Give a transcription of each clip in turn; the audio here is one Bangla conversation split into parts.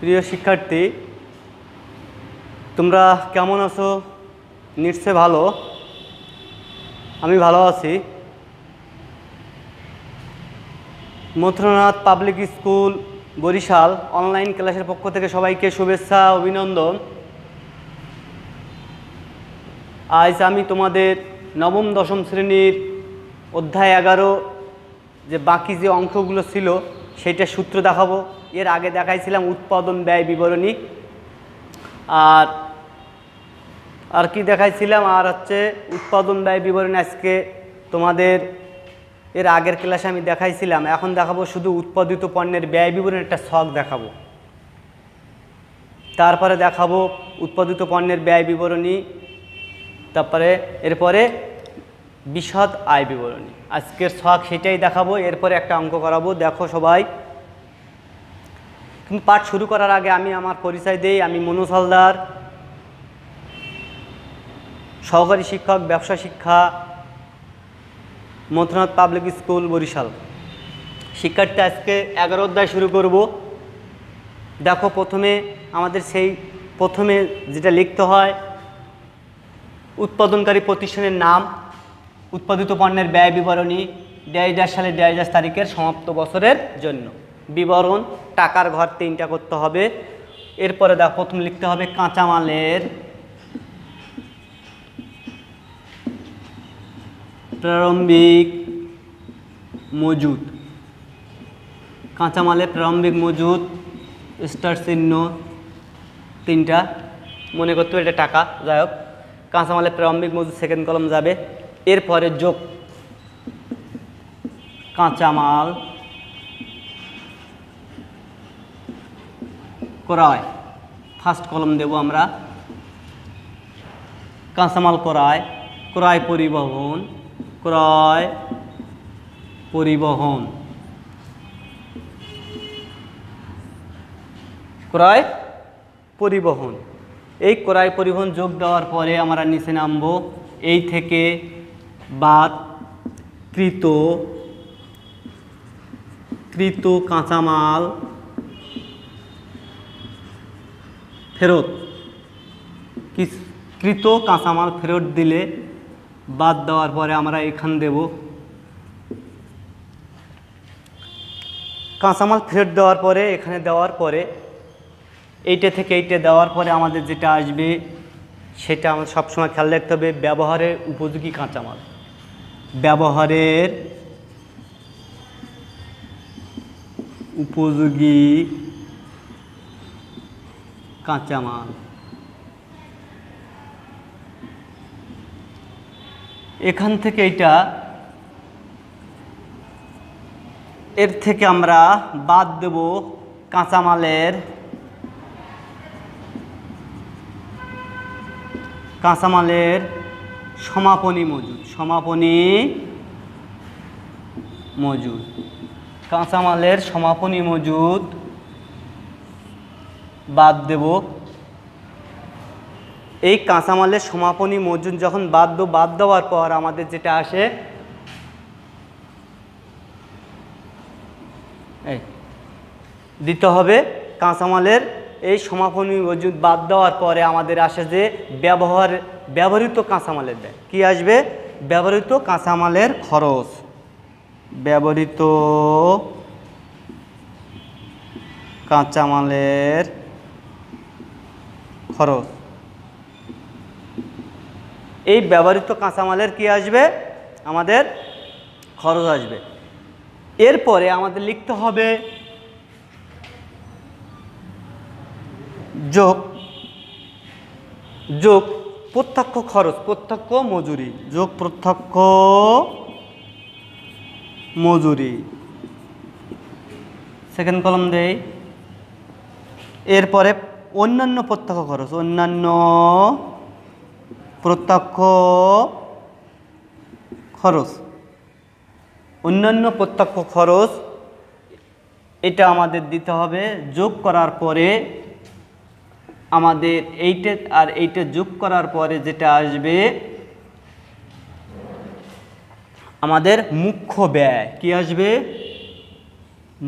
প্রিয় শিক্ষার্থী, তোমরা কেমন আছো? নিশ্চয় ভালো। আমি ভালো আছি। Mathuranath public school Barishal online ক্লাসের পক্ষ থেকে সবাইকে শুভেচ্ছা, অভিনন্দন। আজ আমি তোমাদের নবম দশম শ্রেণীর অধ্যায় 11 যে বাকি যে অঙ্কগুলো ছিল সেইটা সূত্র দেখাবো। এর আগে দেখাইছিলাম উৎপাদন ব্যয় বিবরণী, আর কি দেখাইছিলাম, আর হচ্ছে উৎপাদন ব্যয় বিবরণী আজকে তোমাদের এর আগের ক্লাসে আমি দেখাইছিলাম। এখন দেখাবো শুধু উৎপাদিত পণ্যের ব্যয় বিবরণী একটা ছক দেখাবো। তারপরে দেখাবো উৎপাদিত পণ্যের ব্যয় বিবরণী, তারপরে এরপরে বিশদ আয় বিবরণী। আজকের ছক সেটাই দেখাবো, এরপরে একটা অঙ্ক করাবো। দেখো সবাই, কিন্তু পাঠ শুরু করার আগে আমি আমার পরিচয় দেই। আমি মনোজ হালদার, সহকারী শিক্ষক, ব্যবসা শিক্ষা, মথুরানাথ পাবলিক স্কুল বরিশাল। শিক্ষার্থী, আজকে 11 অধ্যায় শুরু করব। দেখো, প্রথমে যেটা লিখতে হয়, উৎপাদনকারী প্রতিষ্ঠানের নাম, উৎপাদিত পণ্যের ব্যয় বিবরণী, 2000 সালে 2000 তারিখের সমাপ্ত বছরের জন্য বিবরণ, টাকার ঘর 3টা করতে হবে। এরপরে দেখো, প্রথম লিখতে হবে কাঁচামালের প্রারম্ভিক মজুদ। কাঁচামালের প্রারম্ভিক মজুদ, স্টার চিহ্ন 3টা, মনে করতে হবে এটা টাকা। যাই হোক, কাঁচামালের প্রারম্ভিক মজুদ সেকেন্ড কলম যাবে। এরপরে যোগ কাঁচামাল ক্রয়, ফার্স্ট কলম দেব আমরা। কাঁচামাল ক্রয়, ক্রয় পরিবহন, ক্রয় পরিবহন, ক্রয় পরিবহন। এই ক্রয় পরিবহন যোগ দেওয়ার পরে আমরা নিচে নামবো। এই থেকে বাদ কৃত কাঁচামাল ফেরত, কৃত কাঁচামাল ফেরত দিলে বাদ দেওয়ার পরে আমরা এখান দেব। কাঁচামাল ফেরত দেওয়ার পরে এখানে দেওয়ার পরে এইটা থেকে এইটা দেওয়ার পরে আমাদের যেটা আসবে সেটা আমাদের সবসময় খেয়াল রাখতে হবে, ব্যবহারের উপযোগী কাঁচামাল। ব্যবহারের উপযোগী কাঁচামাল। এখান থেকে এর থেকে আমরা বাদ দেব কাঁচামালের সমাপনী মজুদ। কাঁচামালের সমাপনী মজুদ বাদ দেব। এই কাঁচামালের সমাপনী মজুদ যখন বাদ দেওয়ার পর আমাদের যেটা আসে, দিতে হবে কাঁচামালের এই সমাপনী মজুদ বাদ দেওয়ার পরে আমাদের আসে যে ব্যবহৃত কাঁচামালের ব্যয়। কি আসবে? ব্যবহৃত কাঁচামালের খরচ। ব্যবহৃত কাঁচামালের খরচ। এই ব্যবহৃত কাঁচামালের কি আসবে? আমাদের খরচ আসবে। এরপরে আমাদের লিখতে হবে যোগ প্রত্যক্ষ খরচ, প্রত্যক্ষ মজুরি। যোগ প্রত্যক্ষ মজুরি, সেকেন্ড কলম দেই। এরপরে অন্যান্য প্রত্যক্ষ খরচ, অন্যান্য প্রত্যক্ষ খরচ, এটা আমাদের দিতে হবে। যোগ করার পরে আমাদের এইটা যোগ করার পরে যেটা আসবে আমাদের মুখ্য ব্যয়। কি আসবে?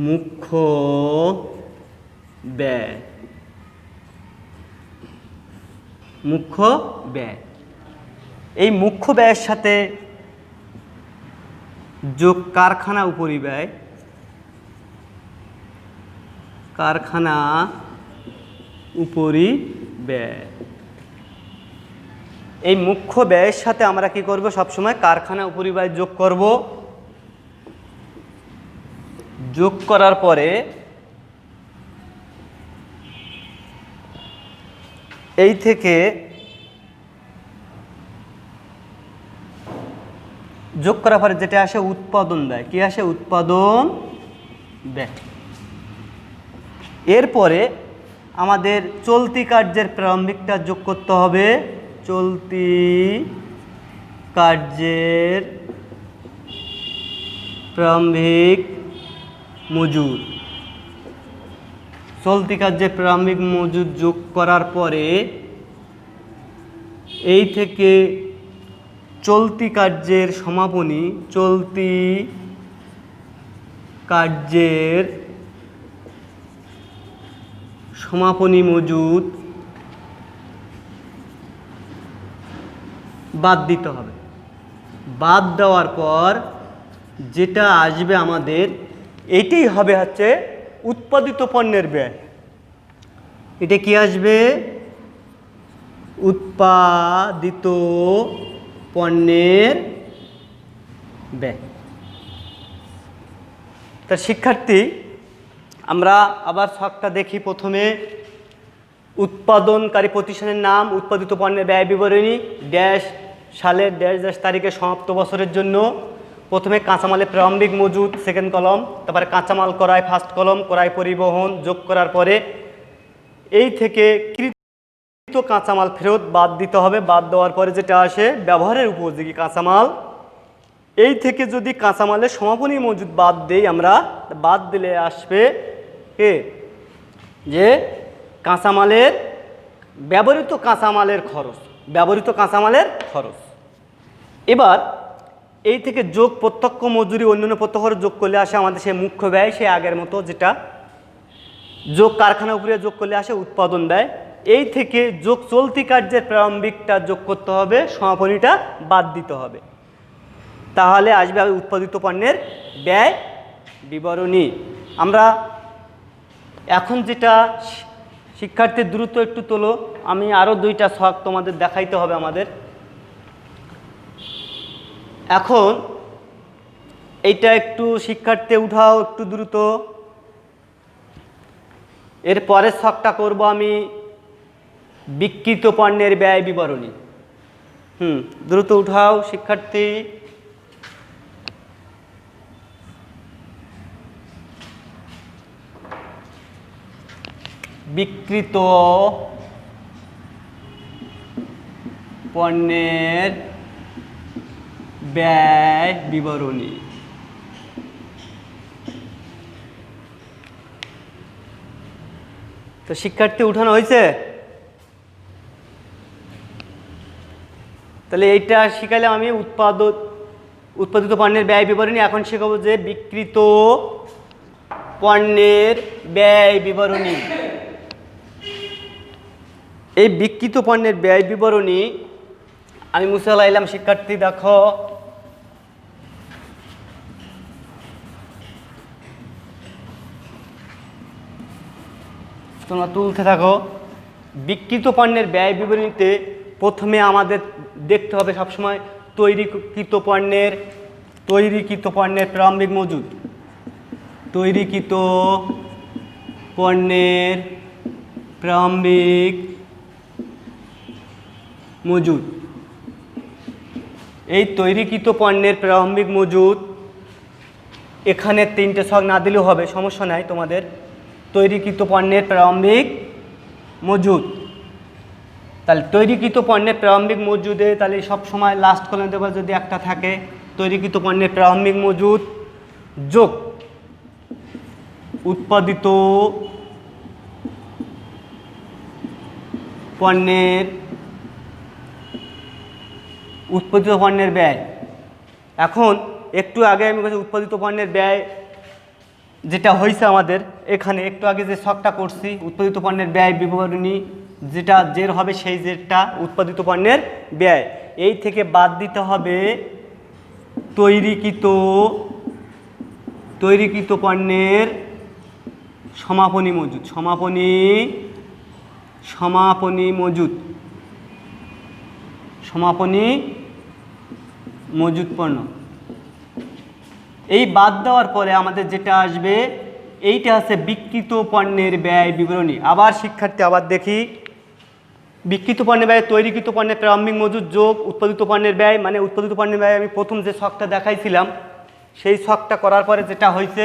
মুখ্য ব্যয়, মুখ্য ব্যয়। এই মুখ্য ব্যয়ের সাথে যোগ কারখানা উপরিব্যয়, কারখানা উপরিব্যয়। এই মুখ্য ব্যয়ের সাথে আমরা কি করব, সবসময় কারখানা উপরিব্যয় যোগ করব। যোগ করার পরে এই থেকে যোগ করার পরে যেটা আসে উৎপাদন ব্যয়, কি আসে, উৎপাদন ব্যয়। এরপরে আমাদের চলতি কার্যের প্রারম্ভিকটা যোগ করতে হবে, চলতি কার্যের প্রারম্ভিক মজুদ। চলতি কার্যের প্রারম্ভিক মজুদ যোগ করার পরে এই থেকে চলতি কার্যের সমাপনী, চলতি কার্যের সমাপনী মজুদ বাদ দিতে হবে। বাদ দেওয়ার পর যেটা আসবে আমাদের, এটাই হবে হচ্ছে উৎপাদিত পণ্যের ব্যয়। এটা কি আসবে, উৎপাদিত পণ্যের ব্যয়। তা শিক্ষার্থী, আমরা আবার ছকটা দেখি। প্রথমে উৎপাদনকারী প্রতিষ্ঠানের নাম, উৎপাদিত পণ্যের ব্যয় বিবরণী, ড্যাশ সালের ড্যাশ ড্যাশ তারিখে সমাপ্ত বছরের জন্য। প্রথমে কাঁচামালের প্রারম্ভিক মজুদ, সেকেন্ড কলম। তারপরে কাঁচামাল ক্রয়, ফার্স্ট কলম। ক্রয় পরিবহন যোগ করার পরে এই থেকে কৃত কাঁচামাল ফেরত বাদ দিতে হবে। বাদ দেওয়ার পরে যেটা আসে ব্যবহারের উপযোগী কাঁচামাল। এই থেকে যদি কাঁচামালের সমাপনী মজুদ বাদ দেই আমরা, বাদ দিলে আসবে কে, যে কাঁচামালের ব্যবহৃত কাঁচামালের খরচ, ব্যবহৃত কাঁচামালের খরচ। এবার এই থেকে যোগ প্রত্যক্ষ মজুরি, অন্যান্য প্রত্যক্ষ খরচ যোগ করলে আসে আমাদের সেই মুখ্য ব্যয়, সে আগের মতো যেটা। যোগ কারখানা উপরে যোগ করলে আসে উৎপাদন ব্যয়। এই থেকে যোগ চলতি কার্যের প্রারম্ভিকটা যোগ করতে হবে, সমাপনীটা বাদ দিতে হবে, তাহলে আসবে উৎপাদিত পণ্যের ব্যয় বিবরণী। আমরা এখন যেটা, শিক্ষার্থীর দ্রুত একটু তোলো, আমি আরও দুইটা ছক তোমাদের দেখাইতে হবে আমাদের। এখন এইটা একটু শিক্ষার্থী উঠাও একটু দ্রুত। এর পরের ছকটা করব আমি বিক্রিত পণ্যের ব্যয় বিবরণী। দ্রুত উঠাও শিক্ষার্থী। বিক্রিত পণ্যের ব্যয় বিবরণী। তো শিক্ষার্থী উঠানো হয়েছে? তাহলে এইটা শিখাইলাম আমি উৎপাদিত পণ্যের ব্যয় বিবরণী। এখন শেখাবো যে বিক্রিত পণ্যের ব্যয় বিবরণী। এই বিক্রিত পণ্যের ব্যয় বিবরণী আমি মুছে লাইলাম। শিক্ষার্থী দেখো, তোমরা তুলতে থাকো। বিক্রিত পণ্যের ব্যয় বিবরণীতে প্রথমে আমাদের দেখতে হবে সবসময় তৈরিকৃত পণ্যের প্রারম্ভিক মজুদ। তৈরিকৃত পণ্যের প্রারম্ভিক মজুদ। এই তৈরিকৃত পণ্যের প্রারম্ভিক মজুদ, এখানে তিনটে ছক না দিলেও হবে, সমস্যা নাই তোমাদের। তৈরিকৃত পণ্যের প্রারম্ভিক মজুদ, তাহলে তৈরিকৃত পণ্যের প্রারম্ভিক মজুদে তাহলে সব সময় লাস্ট কলামে দেওয়া যদি একটা থাকে তৈরিকৃত পণ্যের প্রারম্ভিক মজুদ যোগ উৎপাদিত পণ্যের ব্যয়। এখন একটু আগে আমি বলছি উৎপাদিত পণ্যের ব্যয় যেটা হয়েছে আমাদের এখানে একটু আগে যে ছকটা করছি উৎপাদিত পণ্যের ব্যয় বিবরণী যেটা জের হবে সেই জেরটা উৎপাদিত পণ্যের ব্যয়, এই থেকে বাদ দিতে হবে তৈরিকৃত পণ্যের সমাপনী মজুদ, সমাপনী মজুদ পণ্য। এই বাদ দেওয়ার পরে আমাদের যেটা আসবে এইটা আছে বিক্রিত পণ্যের ব্যয় বিবরণী। আবার শিক্ষার্থী আবার দেখি, বিক্রিত পণ্যের ব্যয় তৈরিকৃত পণ্যের প্রারম্ভিক মজুদ যোগ উৎপাদিত পণ্যের ব্যয়, মানে উৎপাদিত পণ্যের ব্যয় আমি প্রথম যে ছকটা দেখাইছিলাম সেই ছকটা করার পরে যেটা হয়েছে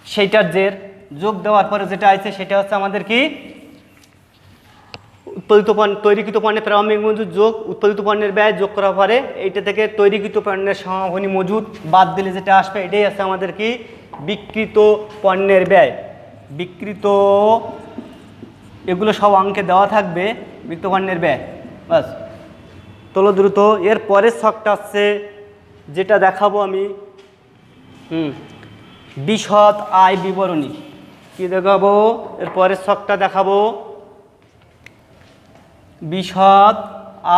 সেইটার জের যোগ দেওয়ার পরে যেটা আছে সেটা হচ্ছে আমাদের কি তৈরিকৃত পণ্যের প্রারম্ভিক মজুদ যোগ উৎপাদিত পণ্যের ব্যয় যোগ করার পরে এইটা থেকে তৈরিকৃত পণ্যের সমাপনী মজুদ বাদ দিলে যেটা আসবে এটাই আছে আমাদের কি বিক্রিত পণ্যের ব্যয়। বিক্রিত এগুলো সব অঙ্কে দেওয়া থাকবে বিক্রিত পণ্যের ব্যয়। বাস তোলো দ্রুত। এর পরের ছকটা হচ্ছে যেটা দেখাবো আমি বিশদ আয় বিবরণী। কি দেখাবো? এর পরের ছকটা দেখাবো বিশদ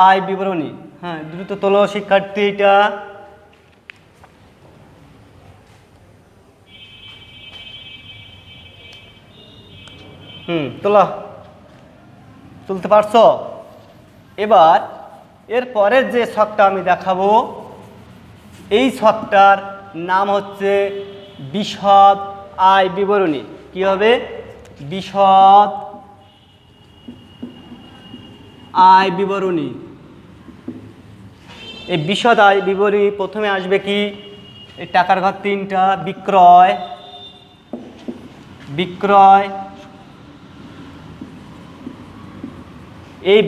আয় বিবরণী। হ্যাঁ দ্রুত তোলো শিক্ষার্থী, এটা তোলা তুলতে পারছো? এবার এর পরের যে ছকটা আমি দেখাবো এই ছকটার নাম হচ্ছে বিশদ আয় বিবরণী। কি হবে? বিশদ আয় বিবরণী। এই বিশদ আয় বিবরণী প্রথমে আসবে কি এই টাকার ঘর তিনটা, বিক্রয় এই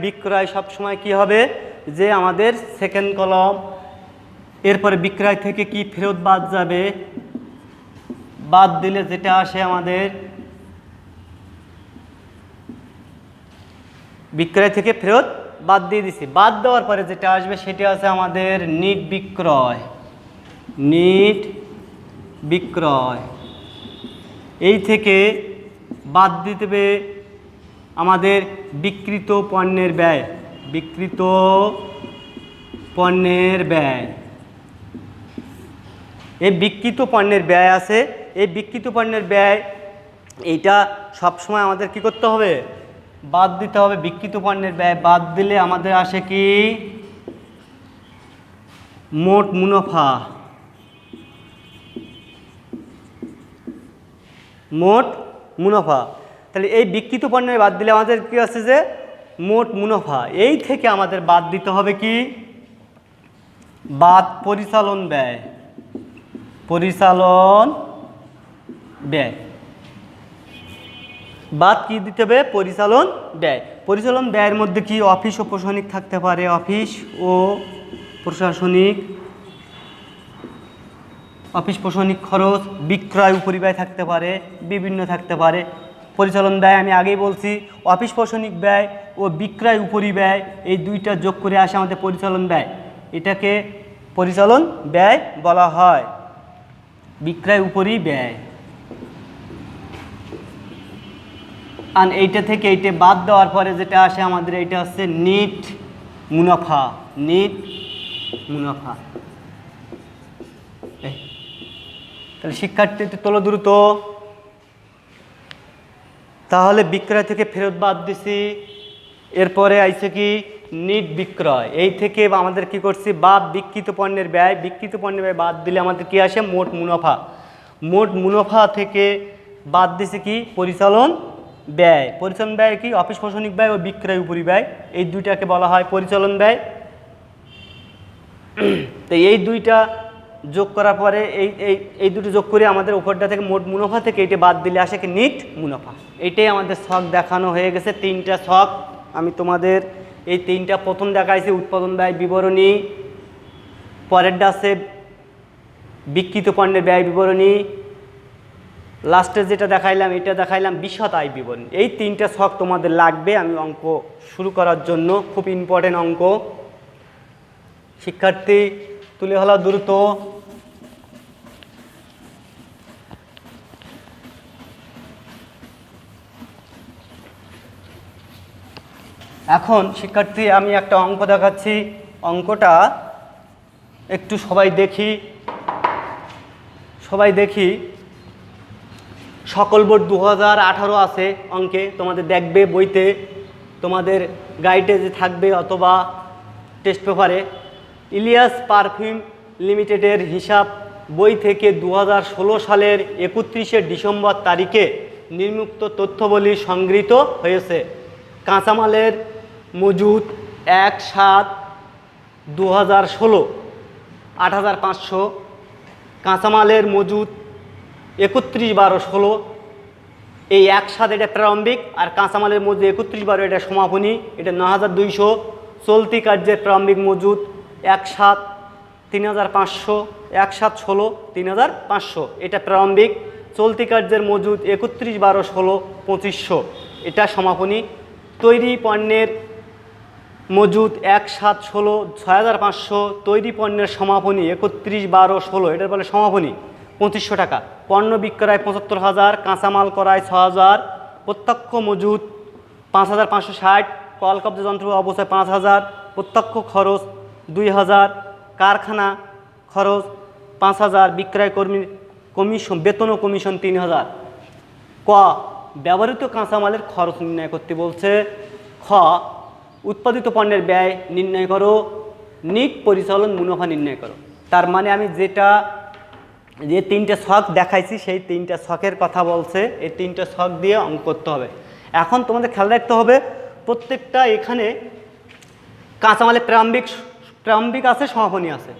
বিক্রয় সবসময় কি হবে যে আমাদের সেকেন্ড কলম। এরপরে বিক্রয় থেকে কি ফেরত বাদ যাবে, বাদ দিলে যেটা আসে আমাদের বিক্রয় থেকে ফেরত বাদ দিয়ে দিছি। বাদ দেওয়ার পরে যেটা আসবে সেটা আছে আমাদের নিট বিক্রয়। এই থেকে বাদ দিতে হবে আমাদের বিক্রিত পণ্যের ব্যয়। এই বিক্রিত পণ্যের ব্যয় আছে, এই বিক্রিত পণ্যের ব্যয় এইটা সবসময় আমাদের কি করতে হবে? বাদ দিতে হবে। বিক্রিত পণ্যের ব্যয় বাদ দিলে আমাদের আসে কি মোট মুনাফা। তাহলে এই বিক্রিত পণ্যের বাদ দিলে আমাদের কি আছে যে মোট মুনাফা। এই থেকে আমাদের বাদ দিতে হবে কি পরিচালন ব্যয়। বাদ কি দিতে হবে? পরিচালন ব্যয়। পরিচালন ব্যয়ের মধ্যে কি অফিস ও প্রশাসনিক থাকতে পারে, অফিস প্রশাসনিক খরচ, বিক্রয় উপরিব্যয় থাকতে পারে, বিভিন্ন থাকতে পারে। পরিচালন ব্যয় আমি আগেই বলছি অফিস প্রশাসনিক ব্যয় ও বিক্রয় উপরিব্যয় এই দুইটা যোগ করে আসে আমাদের পরিচালন ব্যয়। এটাকে পরিচালন ব্যয় বলা হয়, বিক্রয় উপরিব্যয়। আর এইটা থেকে এইটা বাদ দেওয়ার পরে যেটা আসে আমাদের এইটা হচ্ছে নিট মুনাফা। তাহলে শিক্ষার্থী তোলো দ্রুত। তাহলে বিক্রয় থেকে ফেরত বাদ দিছি, এরপরে আইছে কি নিট বিক্রয়। এই থেকে আমাদের কি করছি বিক্রিত পণ্যের ব্যয় বাদ দিলে আমাদের কি আসে মোট মুনাফা থেকে বাদ দিছে কি পরিচালন ব্যয় কি অফিস প্রশাসনিক ব্যয় ও বিক্রয় উপরিব্যয়, এই দুইটাকে বলা হয় পরিচালন ব্যয়। তো এই দুইটা যোগ করার পরে এই দুটো যোগ করে আমাদের উপরটা থেকে মোট মুনাফা থেকে এটা বাদ দিলে আসে কি নিট মুনাফা। এইটাই আমাদের ছক দেখানো হয়ে গেছে, তিনটা ছক আমি তোমাদের এই তিনটা প্রথম দেখাইছি উৎপাদন ব্যয় বিবরণী, পরেরটা আছে বিক্রিত পণ্যের ব্যয় বিবরণী, লাস্টে যেটা দেখাইলাম এটা দেখাইলাম বিশদ আয় বিবরণী। এই তিনটা ছক তোমাদের লাগবে আমি অঙ্ক শুরু করার জন্য, খুব ইম্পর্টেন্ট অঙ্ক। শিক্ষার্থী তুলে হলো দ্রুত। এখন শিক্ষার্থী আমি একটা অঙ্ক দেখাচ্ছি, অঙ্কটা একটু সবাই দেখি। সকল বোর্ড 2018 আছে অঙ্কে, তোমাদের দেখবে বইতে, তোমাদের গাইডে যে থাকবে অথবা টেস্ট পেপারে। ইলিয়াস পারফিউম লিমিটেডের হিসাব বই থেকে 2016 সালের 31শে ডিসেম্বর তারিখে নিম্নোক্ত তথ্যাবলী সংগৃহীত হয়েছে। কাঁচামালের মজুদ 1/7/2016 8,500, কাঁচামালের মজুদ 31/12/16। এই 1/7 এটা প্রারম্ভিক, আর কাঁচামালের মজুদ 31/12 এটা সমাপনী, এটা 9,200। চলতি কার্যের প্রারম্ভিক মজুদ 1/7 3,500, 1/7/16 3,500 এটা প্রারম্ভিক। চলতি কার্যের মজুদ 31/12/16 2,500 এটা সমাপনী। তৈরি পণ্যের মজুদ 1/7/16 6,500, তৈরি পণ্যের সমাপনী 31/12/16 এটার বলে সমাপনী 2,500 টাকা। পণ্য বিক্রয় 75,000, কাঁচামাল ক্রয় 6,000, প্রত্যক্ষ মজুদ 5,560, কলকব্জ যন্ত্র অবস্থায় 5,000, প্রত্যক্ষ খরচ 2,000, কারখানা খরচ 5,000, বিক্রয় কর্মী কমিশন বেতন ও কমিশন 3,000। ক ব্যবহৃত কাঁচামালের খরচ নির্ণয় করতে বলছে। খ উৎপাদিত পণ্যের ব্যয় নির্ণয় করো। নিট পরিচালন মুনাফা নির্ণয় করো। তার মানে আমি যে 3টে ছক দেখাইছি সেই 3টে ছকের কথা বলছে, এই 3টে ছক দিয়ে অঙ্ক করতে হবে। এখন তোমাদের খেয়াল রাখতে হবে প্রত্যেকটা এখানে কাঁচামালের প্রারম্ভিক আছে, সমাপনী আছে,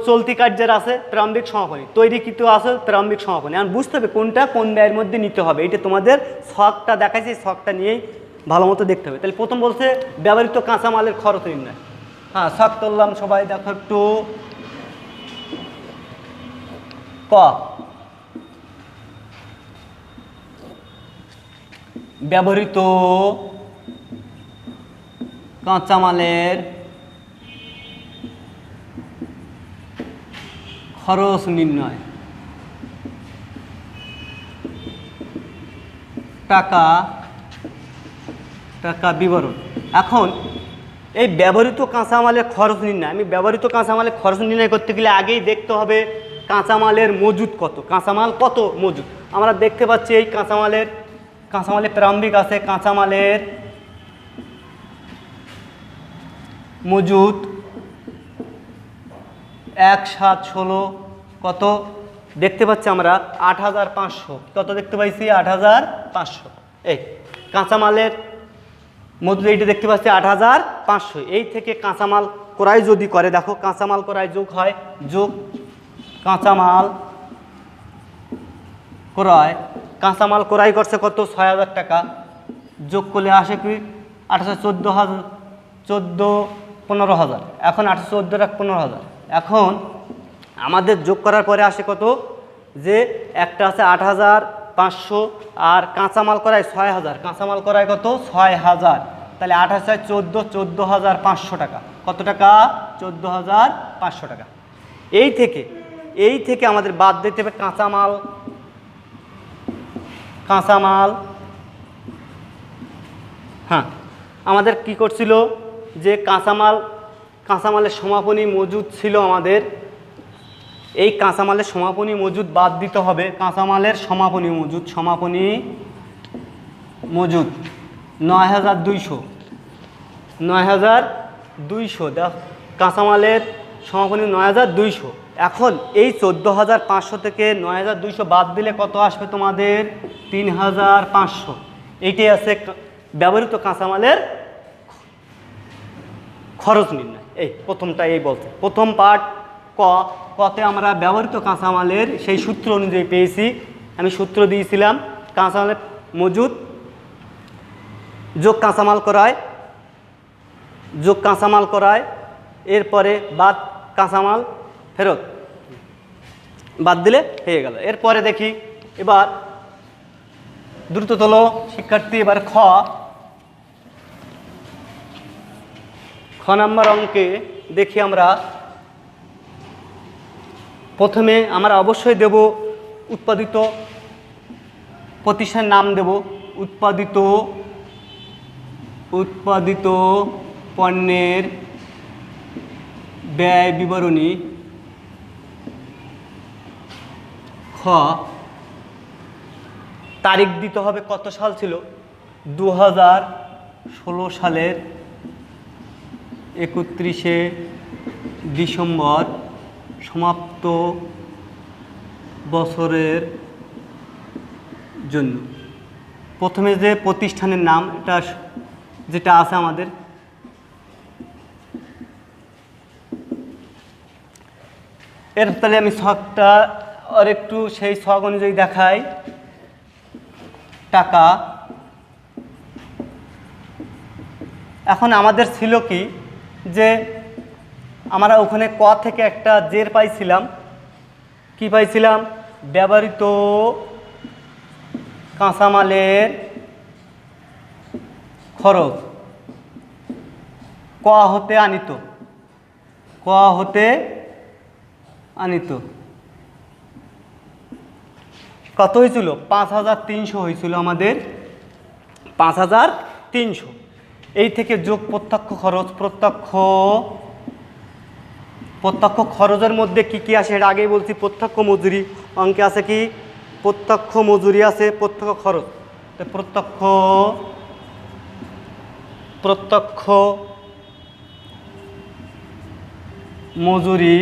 চলতি কার্যের আছে প্রারম্ভিক সমাপনী, তৈরিকৃত আছে প্রারম্ভিক সমাপনী। এখন বুঝতে হবে কোনটা কোন ব্যয়ের মধ্যে নিতে হবে। এটা তোমাদের ছকটা দেখাইছি, ছকটা নিয়েই ভালো মতো দেখতে হবে। তাহলে প্রথম বলছে ব্যবহৃত কাঁচামালের খরচ নির্ণয়। হ্যাঁ, ছক তুললাম, সবাই দেখো একটু। ক ব্যবহৃত কাঁচামালের খরচ নির্ণয়। টাকা বিবরণ। এখন এই ব্যবহৃত কাঁচামালের খরচ নির্ণয়, আমি ব্যবহৃত কাঁচামালের খরচ নির্ণয় করতে গেলে আগেই দেখতে হবে কাঁচামালের মজুদ কত, কাঁচামাল কত মজুদ। আমরা দেখতে পাচ্ছি এই কাঁচামালের প্রারম্ভিক আছে, কাঁচামালের মজুদ 1/7/16 কত দেখতে পাচ্ছি আমরা 8,500। কত দেখতে পাইছি 8,500। এই কাঁচামালের মজুদ এইটা দেখতে পাচ্ছি 8,500। এই থেকে কাঁচামাল ক্রয় যদি করে, দেখো কাঁচামাল ক্রয় যোগ হয়, যোগ কাঁচামাল ক্রয় করছে কত 6,000 টাকা, যোগ করলে আসে কি 15,000। এখন 15,000। এখন আমাদের যোগ করার পরে আসে কত, যে একটা আছে 8,500 আর কাঁচামাল ক্রয় 6,000, কাঁচামাল ক্রয় কত 6,000। তাহলে 14,500 টাকা। কত টাকা 14,500 টাকা। এই থেকে আমাদের বাদ দিতে হবে কাঁচামাল। হ্যাঁ, আমাদের কি করছিল যে কাঁচামালের সমাপনী মজুদ ছিল আমাদের, এই কাঁচামালের সমাপনী মজুদ বাদ দিতে হবে। কাঁচামালের সমাপনী মজুদ 9,200 দেখ, কাঁচামালের সমাপনী 9,200। এখন এই 14,500 থেকে 9,200 বাদ দিলে কত আসবে তোমাদের 3,500। এইটাই আছে ব্যবহৃত কাঁচামালের খরচ নির্ণয়। এই প্রথমটা এই বলছে, প্রথম পার্ট। কতে আমরা ব্যবহৃত কাঁচামালের সেই সূত্র অনুযায়ী পেয়েছি। আমি সূত্র দিয়েছিলাম কাঁচামালের মজুদ যোগ কাঁচামাল ক্রয়, এরপরে বাদ কাঁচামাল ফেরত, বাদ দিলে হয়ে গেল। এরপরে দেখি এবার দ্রুত তোলো শিক্ষার্থী। এবার খ নাম্বার অঙ্কে দেখি আমরা প্রথমে আমরা অবশ্যই দেব উৎপাদিত প্রতিষ্ঠানের নাম দেব, উৎপাদিত উৎপাদিত পণ্যের ব্যয় বিবরণী। খ, তারিখ দিতে হবে, কত সাল ছিল, 2016 সালের 31শে ডিসেম্বর, সমাপ্ত বছরের জন্য। প্রথমে যে প্রতিষ্ঠানের নাম, এটা যেটা আছে আমাদের, এর তাহলে আমি ছকটা আর একটু সেই ছক অনুযায়ী দেখাই। টাকা, এখন আমাদের ছিল কি যে আমরা ওখানে ক থেকে একটা জের পাইছিলাম, কি পাইছিলাম, ব্যবহৃত কাঁচামালের খরচ, ক হতে আনিত, ক হতে আনিত কত হয়েছিল, 5300 হয়েছিল আমাদের, 5300। এই থেকে যোগ প্রত্যক্ষ খরচ, প্রত্যক্ষ খরচের মধ্যে কি কি আসে এটা আগেই বলছি, প্রত্যক্ষ মজুরি, অঙ্কে আছে কি, প্রত্যক্ষ মজুরি আছে, প্রত্যক্ষ খরচ। প্রত্যক্ষ মজুরি,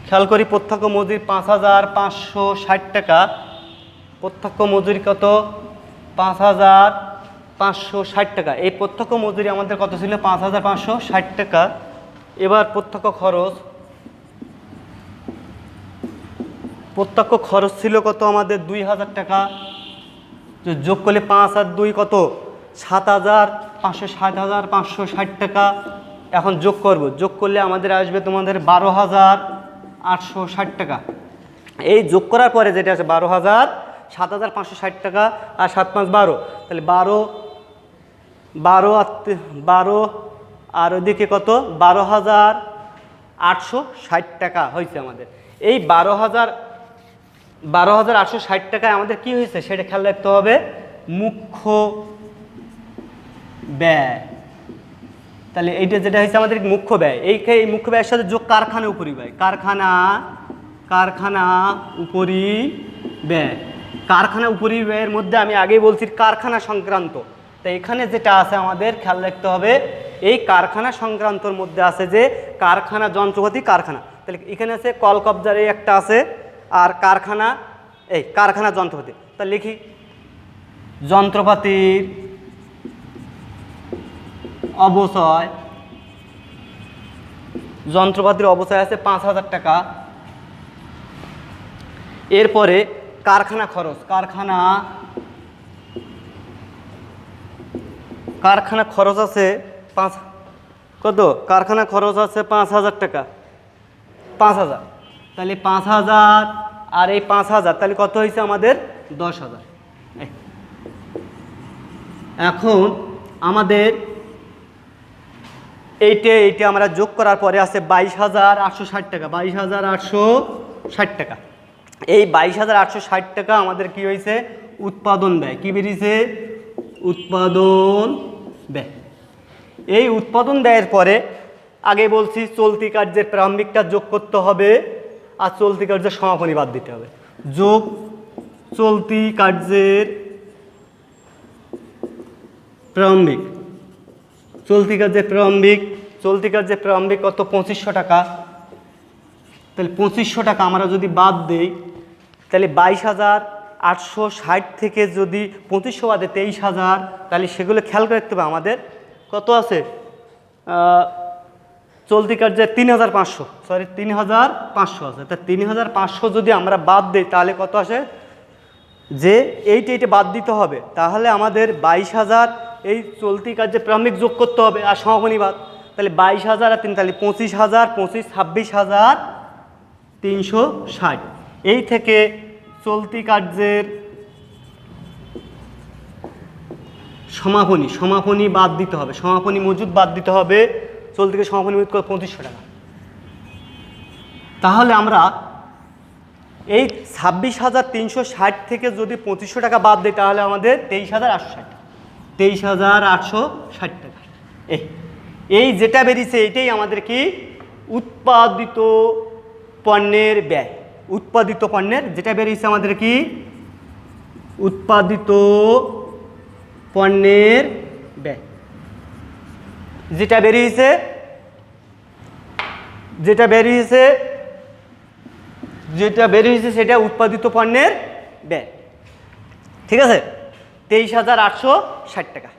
খেয়াল করি, প্রত্যক্ষ মজুরি 5560 টাকা। প্রত্যক্ষ মজুরি কত, 5560 টাকা। এই প্রত্যক্ষ মজুরি আমাদের কত ছিল, 5560 টাকা। এবার প্রত্যক্ষ খরচ ছিল কত আমাদের, 2000 টাকা। যোগ করলে 5 আর 2 কত, 7560 টাকা। এখন যোগ করব, যোগ করলে আমাদের আসবে তোমাদের 12860 টাকা। এই যোগ করার পরে যেটা আছে 7560 টাকা আর 7 5 12, তাহলে 12 আর ওদিকে কত, 12860 টাকা হয়েছে আমাদের। এই 12860 টাকায় আমাদের কি হয়েছে সেটা খেয়াল রাখতে হবে, মুখ্য ব্যয়। তাহলে এইটা যেটা হয়েছে আমাদের মুখ্য ব্যয়, এই মুখ্য ব্যয়ের সাথে যোগ কারখানা উপরিব্যয়, কারখানা উপরিব্যয়। কারখানা উপরিব্যয়ের মধ্যে আমি আগেই বলছি কারখানা সংক্রান্ত, তো এখানে যেটা আছে আমাদের খেয়াল রাখতে হবে, এই কারখানা সংক্রান্তর মধ্যে আছে যে কারখানা যন্ত্রপাতি, কারখানা, তাহলে এখানে আছে কলকবজার এই একটা আছে, আর কারখানা যন্ত্রপাতি। তাহলে লিখি, যন্ত্রপাতির অবচয় আছে 5000 টাকা। এরপরে কারখানা খরচ, কারখানা খরচ আছে কত, কারখানা খরচ আছে 5000 টাকা, 5000। তাহলে 5000 আর এই 5000, তাহলে কত হয়েছে আমাদের, 10000। এখন আমাদের এইটা আমরা যোগ করার পরে আছে 22860 টাকা, 22860 টাকা। এই 22860 টাকা আমাদের কি হয়েছে, উৎপাদন ব্যয়। কি বেরিয়েছে, উৎপাদন ব্যয়। এই উৎপাদন ব্যয়ের পরে আগে বলছি চলতি কার্যের প্রারম্ভিকটা যোগ করতে হবে আর চলতি কার্যের সমাপনী বাদ দিতে হবে। যোগ চলতি কার্যের প্রারম্ভিক, চলতি কার্যের প্রারম্ভিক কত, 2500 টাকা। তাহলে 2500 টাকা আমরা যদি বাদ দেই, তাহলে 22860 থেকে যদি 2500 বাদে 23000, তাহলে সেগুলো খেয়াল করে রাখতে হবে আমাদের কত আছে, চলতি কার্যের 3500 আছে। তা 3500 যদি আমরা বাদ দিই তাহলে কত আসে, যে এইটা বাদ দিতে হবে, তাহলে আমাদের 22000 এই চলতি কার্যে প্রারম্ভিক যোগ করতে হবে আর সমাপনী বাদ। তাহলে 22000 আর 3, তাহলে 25000, 26360। এই থেকে চলতি কার্যের সমাপনী বাদ দিতে হবে, সমাপনী মজুদ বাদ দিতে হবে। চলতিকে সমাপনী মজুদ করে 2500 টাকা। তাহলে আমরা এই 26360 থেকে যদি 2500 টাকা বাদ দিই তাহলে আমাদের 23860 টাকা। 23,860 টাকা। এই যেটা বেরিয়েছে এটাই আমাদের কি উৎপাদিত পণ্যের ব্যয়। উৎপাদিত পণ্যের যেটা বেরিয়েছে আমাদের কি উৎপাদিত পণ্যের ব্যয়। যেটা বেরিয়েছে সেটা উৎপাদিত পণ্যের ব্যয়। ঠিক আছে, 23,860 টাকা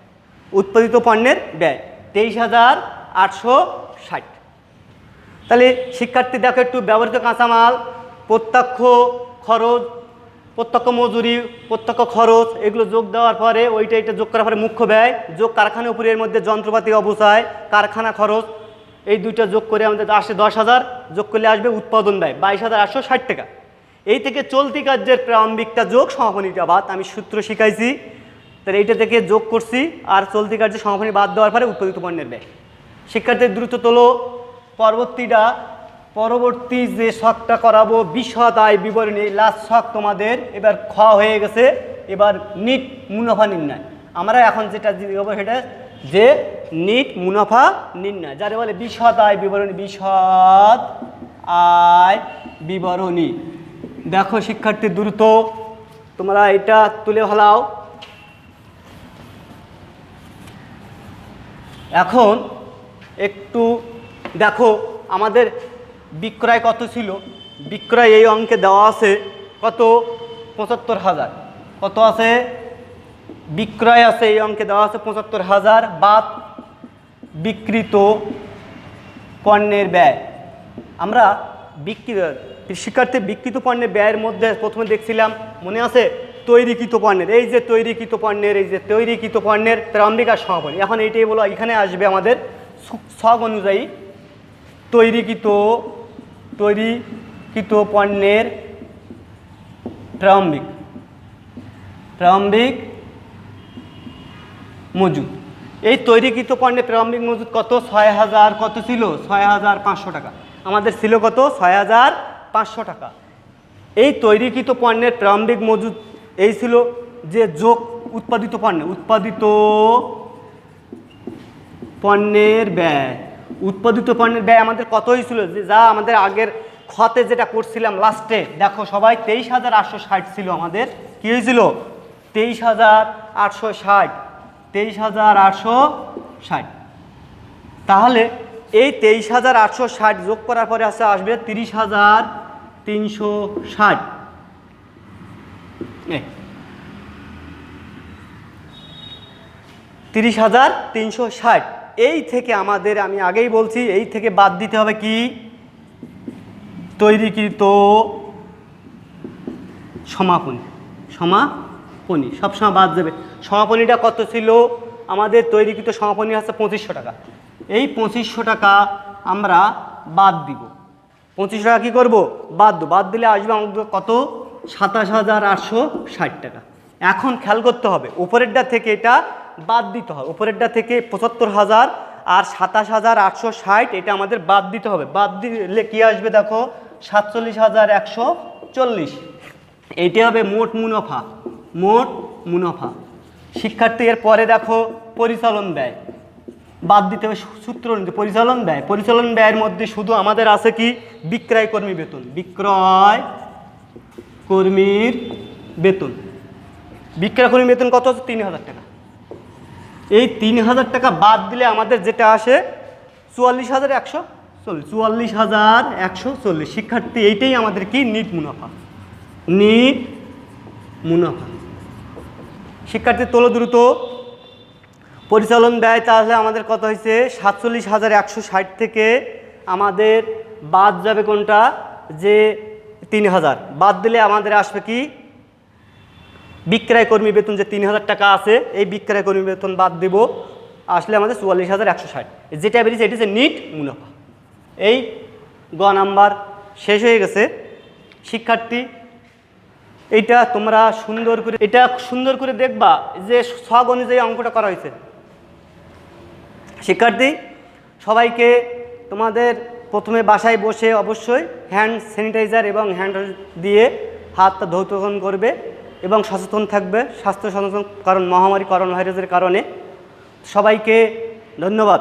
উৎপাদিত পণ্যের ব্যয়, 23,860। তাহলে শিক্ষার্থী দেখো একটু ব্যবহৃত কাঁচামাল, প্রত্যক্ষ খরচ, প্রত্যক্ষ মজুরি, প্রত্যক্ষ খরচ, এগুলো যোগ দেওয়ার পরে এটা যোগ করার পরে মুখ্য ব্যয় যোগ কারখানা উপরে, এর মধ্যে যন্ত্রপাতি অবচয়, কারখানা খরচ, এই দুইটা যোগ করে আমাদের আসে 10,000, যোগ করলে আসবে উৎপাদন ব্যয় 22,860 টাকা। এই থেকে চলতি কার্যের প্রারম্ভিকটা যোগ সমাপনীটা বাদ, আমি সূত্র শিখাইছি, তাহলে এইটা থেকে যোগ করছি, আর চলতি কার্যের সমাপনী বাদ দেওয়ার পরে উৎপাদিত পণ্যের ব্যয়। শিক্ষার্থীর দ্রুত তোলো পরবর্তী যে শখটা করাবো বিশদ আয় বিবরণী, লাস্ট শখ তোমাদের এবার খ হয়ে গেছে। এবার নিট মুনাফা নির্ণয়। আমরা এখন যেটা দেবো সেটা যে নিট মুনাফা নির্ণয়, যারা বলে বিশদ আয় বিবরণী। বিশদ আয় বিবরণী দেখো শিক্ষার্থী দ্রুত তোমরা এটা তুলে ফেলাও। এখন একটু দেখো আমাদের বিক্রয় কত ছিল। বিক্রয় এই অঙ্কে দেওয়া আছে কত, 75,000। কত আছে, বিক্রয় আছে এই অঙ্কে দেওয়া আছে 75,000 বাদ বিক্রিত পণ্যের ব্যয়। আমরা শিক্ষার্থী বিক্রিত পণ্যের ব্যয়ের মধ্যে প্রথমে দেখছিলাম মনে আছে তৈরিকৃত পণ্যের, এই যে তৈরিকৃত পণ্যের প্রারম্ভিক আর সমাপনী। এখন এইটাই বলো, এখানে আসবে আমাদের ছক অনুযায়ী তৈরিকৃত পণ্যের প্রারম্ভিক মজুদ। এই তৈরিকৃত পণ্যের প্রারম্ভিক মজুদ কত, 6,000 কত ছিল, 6,500 টাকা। আমাদের ছিল কত, 6,500 টাকা। এই তৈরিকৃত পণ্যের প্রারম্ভিক মজুদ এই ছিল যে যোগ উৎপাদিত পণ্যের ব্যয়। উৎপাদিত পণ্যের ব্যয় আমাদের কত হয়েছিল, যে যা আমাদের আগের খতে যেটা করছিলাম লাস্টে, দেখো সবাই 23,860 ছিল আমাদের। কি হয়েছিল, 23,860। তাহলে এই 23,860 যোগ করার পরে আসবে 30,360। 30,360 এই থেকে আমাদের, আমি আগেই বলছি, এই থেকে বাদ দিতে হবে কি, তৈরিকৃত সমাপনী সবসময় বাদ যাবে। সমাপনীটা কত ছিল আমাদের, তৈরিকৃত সমাপনী হচ্ছে 2500 টাকা। এই 2500 টাকা আমরা বাদ দিব। 2500 টাকা কী করবো, বাদ দিলে আসবে আমাদের কত, 27,860 টাকা। এখন খেয়াল করতে হবে উপরেরটা থেকে এটা বাদ দিতে হবে। উপরেরটা থেকে 75,000 আর 27,860 এটা আমাদের বাদ দিতে হবে। বাদ দিলে কি আসবে দেখো, 47,140। এইটা হবে মোট মুনাফা। শিক্ষার্থী এর পরে দেখো পরিচালন ব্যয় বাদ দিতে হবে। সূত্র পরিচালন ব্যয়ের মধ্যে শুধু আমাদের আছে কি, বিক্রয় কর্মী বেতন কত আছে, 3,000 টাকা। এই 3,000 টাকা বাদ দিলে আমাদের যেটা আসে 44,140। শিক্ষার্থী এইটাই আমাদের কি, নিট মুনাফা। শিক্ষার্থী তোলো দ্রুত পরিচালন ব্যয়। তাহলে আমাদের কত হয়েছে, 47,160 থেকে আমাদের বাদ যাবে কোনটা, যে 3,000 বাদ দিলে আমাদের আসবে কি, বিক্রয় কর্মী বেতন যে 3,000 টাকা আছে, এই বিক্রয় কর্মী বেতন বাদ দিব, আসলে আমাদের 44,160। যেটা বেরিয়েছে এটি হচ্ছে নিট মুনাফা। এই গ নাম্বার শেষ হয়ে গেছে। শিক্ষার্থী এইটা তোমরা সুন্দর করে দেখবা যে ছক অনুযায়ী অঙ্কটা করা হয়েছে। শিক্ষার্থী সবাইকে তোমাদের প্রথমে বাসায় বসে অবশ্যই হ্যান্ড স্যানিটাইজার এবং হ্যান্ড দিয়ে হাতটা ধৌতকরণ করবে এবং সচেতন থাকবে, স্বাস্থ্য সচেতন, কারণ মহামারী করোনা ভাইরাসের কারণে। সবাইকে ধন্যবাদ।